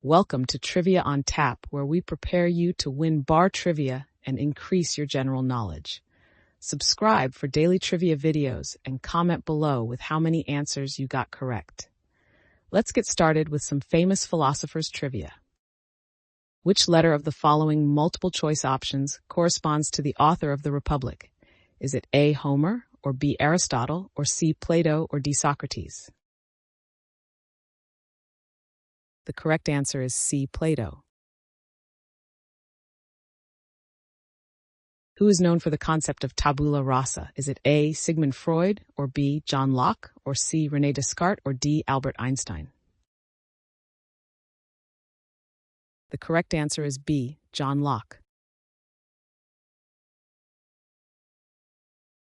Welcome to Trivia on Tap, where we prepare you to win bar trivia and increase your general knowledge. Subscribe for daily trivia videos and comment below with how many answers you got correct. Let's get started with some famous philosophers trivia. Which letter of the following multiple choice options corresponds to the author of the Republic? Is it A. Homer, or B. Aristotle, or C. Plato, or D. Socrates? The correct answer is C. Plato. Who is known for the concept of tabula rasa? Is it A. Sigmund Freud, or B. John Locke, or C. René Descartes, or D. Albert Einstein? The correct answer is B. John Locke.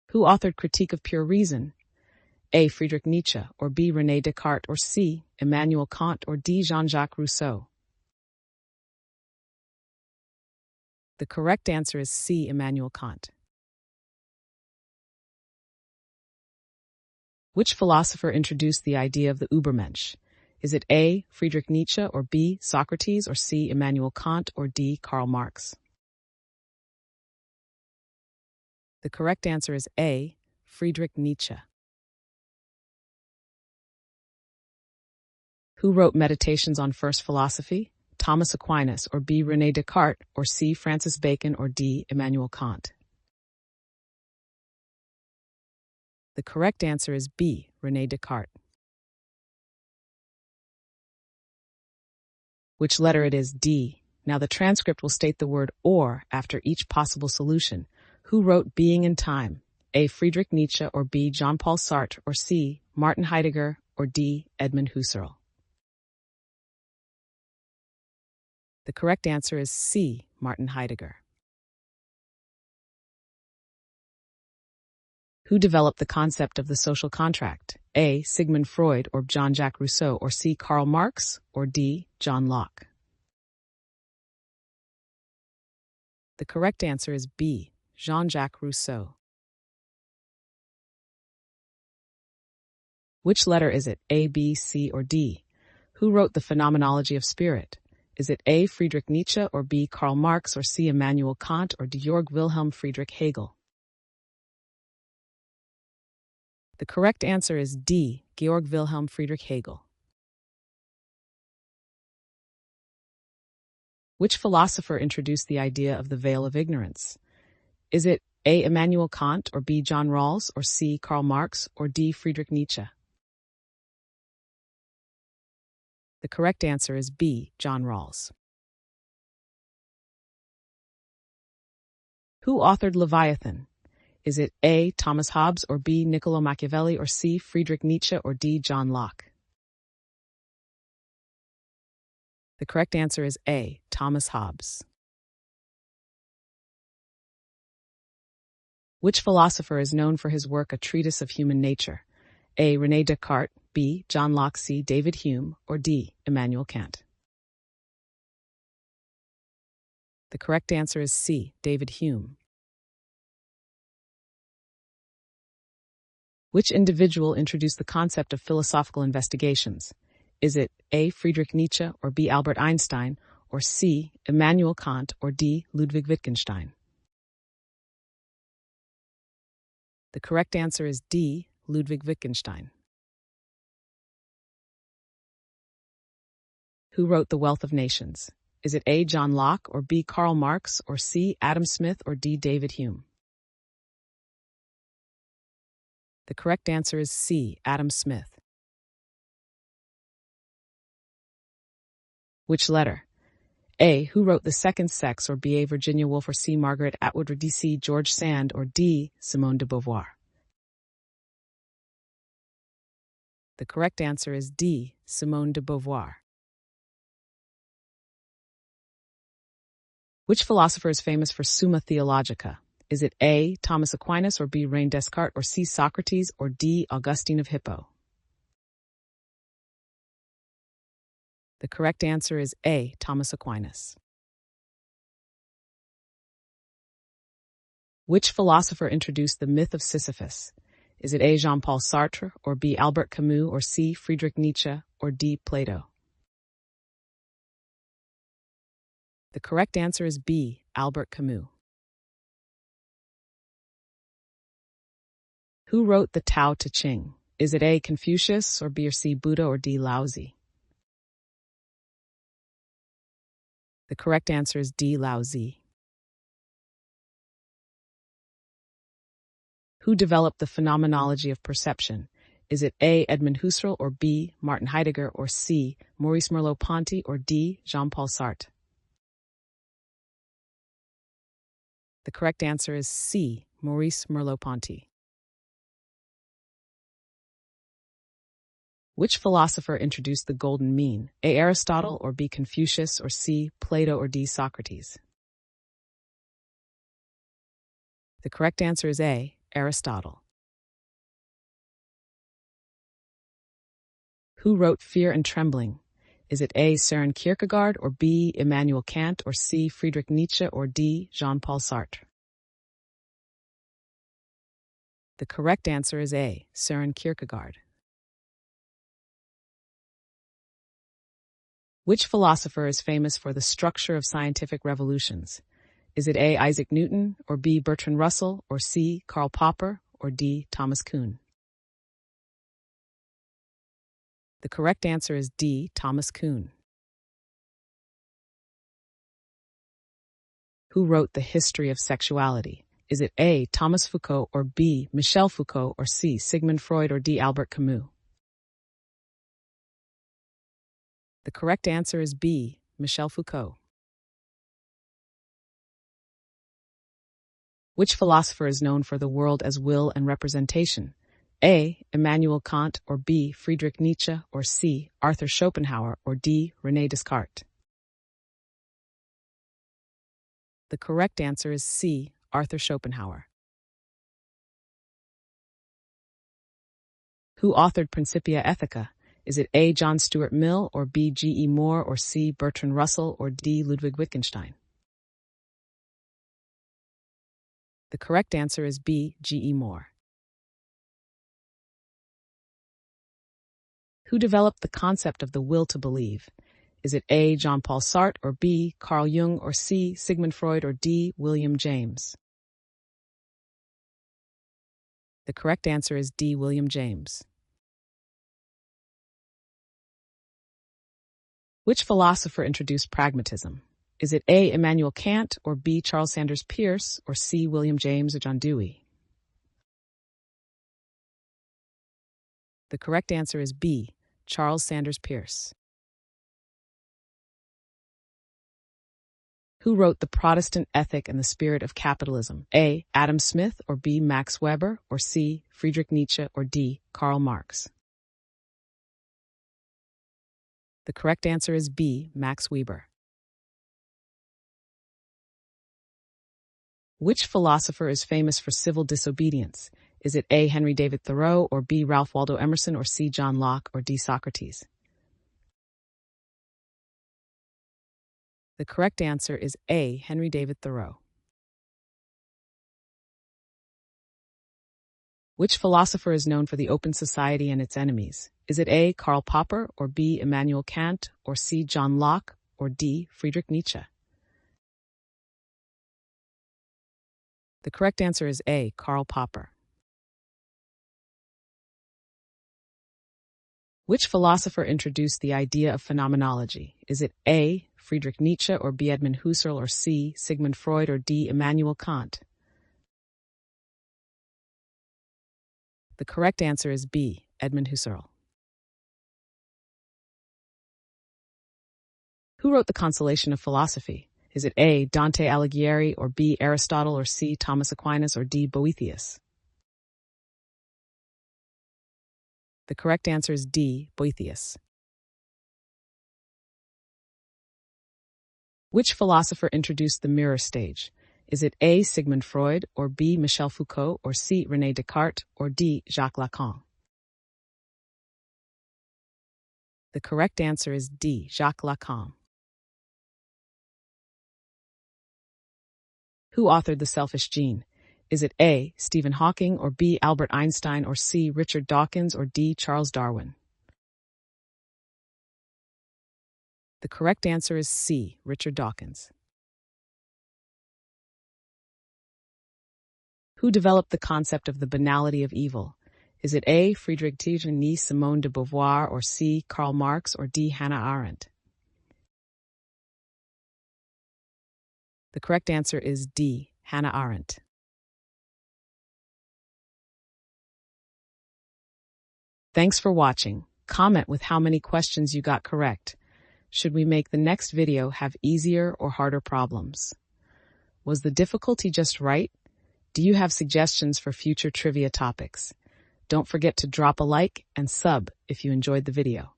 Who authored Critique of Pure Reason? A. Friedrich Nietzsche, or B. René Descartes, or C. Immanuel Kant, or D. Jean-Jacques Rousseau? The correct answer is C. Immanuel Kant. Which philosopher introduced the idea of the Ubermensch? Is it A. Friedrich Nietzsche, or B. Socrates, or C. Immanuel Kant, or D. Karl Marx? The correct answer is A. Friedrich Nietzsche. Who wrote Meditations on First Philosophy? Thomas Aquinas, or B. René Descartes, or C. Francis Bacon, or D. Immanuel Kant? The correct answer is B. René Descartes. Which letter it is? D. Now the transcript will state the word or after each possible solution. Who wrote Being and Time? A. Friedrich Nietzsche, or B. Jean-Paul Sartre, or C. Martin Heidegger, or D. Edmund Husserl? The correct answer is C. Martin Heidegger. Who developed the concept of the social contract? A. Sigmund Freud, or Jean-Jacques Rousseau, or C. Karl Marx, or D. John Locke? The correct answer is B. Jean-Jacques Rousseau. Which letter is it? A, B, C, or D? Who wrote the Phenomenology of Spirit? Is it A. Friedrich Nietzsche, or B. Karl Marx, or C. Immanuel Kant, or D. Georg Wilhelm Friedrich Hegel? The correct answer is D. Georg Wilhelm Friedrich Hegel. Which philosopher introduced the idea of the veil of ignorance? Is it A. Immanuel Kant, or B. John Rawls, or C. Karl Marx, or D. Friedrich Nietzsche? The correct answer is B. John Rawls. Who authored Leviathan? Is it A. Thomas Hobbes, or B. Niccolo Machiavelli, or C. Friedrich Nietzsche, or D. John Locke? The correct answer is A. Thomas Hobbes. Which philosopher is known for his work A Treatise of Human Nature? A. René Descartes, B. John Locke, C. David Hume, or D. Immanuel Kant? The correct answer is C. David Hume. Which individual introduced the concept of philosophical investigations? Is it A. Friedrich Nietzsche, or B. Albert Einstein, or C. Immanuel Kant, or D. Ludwig Wittgenstein? The correct answer is D. Ludwig Wittgenstein. Who wrote The Wealth of Nations? Is it A. John Locke, or B. Karl Marx, or C. Adam Smith, or D. David Hume? The correct answer is C. Adam Smith. Which letter? A. Who wrote The Second Sex, or B. A. Virginia Woolf, or C. Margaret Atwood, or D. C. George Sand, or D. Simone de Beauvoir? The correct answer is D. Simone de Beauvoir. Which philosopher is famous for Summa Theologica? Is it A. Thomas Aquinas, or B. René Descartes, or C. Socrates, or D. Augustine of Hippo? The correct answer is A. Thomas Aquinas. Which philosopher introduced the myth of Sisyphus? Is it A. Jean-Paul Sartre, or B. Albert Camus, or C. Friedrich Nietzsche, or D. Plato? The correct answer is B. Albert Camus. Who wrote the Tao Te Ching? Is it A. Confucius, or B or C. Buddha, or D. Laozi? The correct answer is D. Laozi. Who developed the Phenomenology of Perception? Is it A. Edmund Husserl, or B. Martin Heidegger, or C. Maurice Merleau-Ponty, or D. Jean-Paul Sartre? The correct answer is C. Maurice Merleau-Ponty. Which philosopher introduced the golden mean? A. Aristotle, or B. Confucius, or C. Plato, or D. Socrates? The correct answer is A. Aristotle. Who wrote Fear and Trembling? Is it A. Søren Kierkegaard, or B. Immanuel Kant, or C. Friedrich Nietzsche, or D. Jean-Paul Sartre? The correct answer is A. Søren Kierkegaard. Which philosopher is famous for the structure of scientific revolutions? Is it A. Isaac Newton, or B. Bertrand Russell, or C. Karl Popper, or D. Thomas Kuhn? The correct answer is D. Thomas Kuhn. Who wrote The History of Sexuality? Is it A. Thomas Foucault, or B. Michel Foucault, or C. Sigmund Freud, or D. Albert Camus? The correct answer is B. Michel Foucault. Which philosopher is known for the world as will and representation? A. Immanuel Kant, or B. Friedrich Nietzsche, or C. Arthur Schopenhauer, or D. René Descartes? The correct answer is C. Arthur Schopenhauer. Who authored Principia Ethica? Is it A. John Stuart Mill, or B. G.E. Moore, or C. Bertrand Russell, or D. Ludwig Wittgenstein? The correct answer is B. G.E. Moore. Who developed the concept of the will to believe? Is it A. Jean-Paul Sartre, or B. Carl Jung, or C. Sigmund Freud, or D. William James? The correct answer is D. William James. Which philosopher introduced pragmatism? Is it A. Immanuel Kant, or B. Charles Sanders Peirce, or C. William James, or John Dewey? The correct answer is B. Charles Sanders Peirce. Who wrote The Protestant Ethic and the Spirit of Capitalism? A. Adam Smith, or B. Max Weber, or C. Friedrich Nietzsche, or D. Karl Marx? The correct answer is B. Max Weber. Which philosopher is famous for civil disobedience? Is it A. Henry David Thoreau, or B. Ralph Waldo Emerson, or C. John Locke, or D. Socrates? The correct answer is A. Henry David Thoreau. Which philosopher is known for the open society and its enemies? Is it A. Karl Popper, or B. Immanuel Kant, or C. John Locke, or D. Friedrich Nietzsche? The correct answer is A. Karl Popper. Which philosopher introduced the idea of phenomenology? Is it A. Friedrich Nietzsche, or B. Edmund Husserl, or C. Sigmund Freud, or D. Immanuel Kant? The correct answer is B. Edmund Husserl. Who wrote The Consolation of Philosophy? Is it A. Dante Alighieri, or B. Aristotle, or C. Thomas Aquinas, or D. Boethius? The correct answer is D. Boethius. Which philosopher introduced the mirror stage? Is it A. Sigmund Freud, or B. Michel Foucault, or C. René Descartes, or D. Jacques Lacan? The correct answer is D. Jacques Lacan. Who authored The Selfish Gene? Is it A. Stephen Hawking, or B. Albert Einstein, or C. Richard Dawkins, or D. Charles Darwin? The correct answer is C. Richard Dawkins. Who developed the concept of the banality of evil? Is it A. Friedrich Nietzsche, Simone de Beauvoir, or C. Karl Marx, or D. Hannah Arendt? The correct answer is D. Hannah Arendt. Thanks for watching. Comment with how many questions you got correct. Should we make the next video have easier or harder problems? Was the difficulty just right? Do you have suggestions for future trivia topics? Don't forget to drop a like and sub if you enjoyed the video.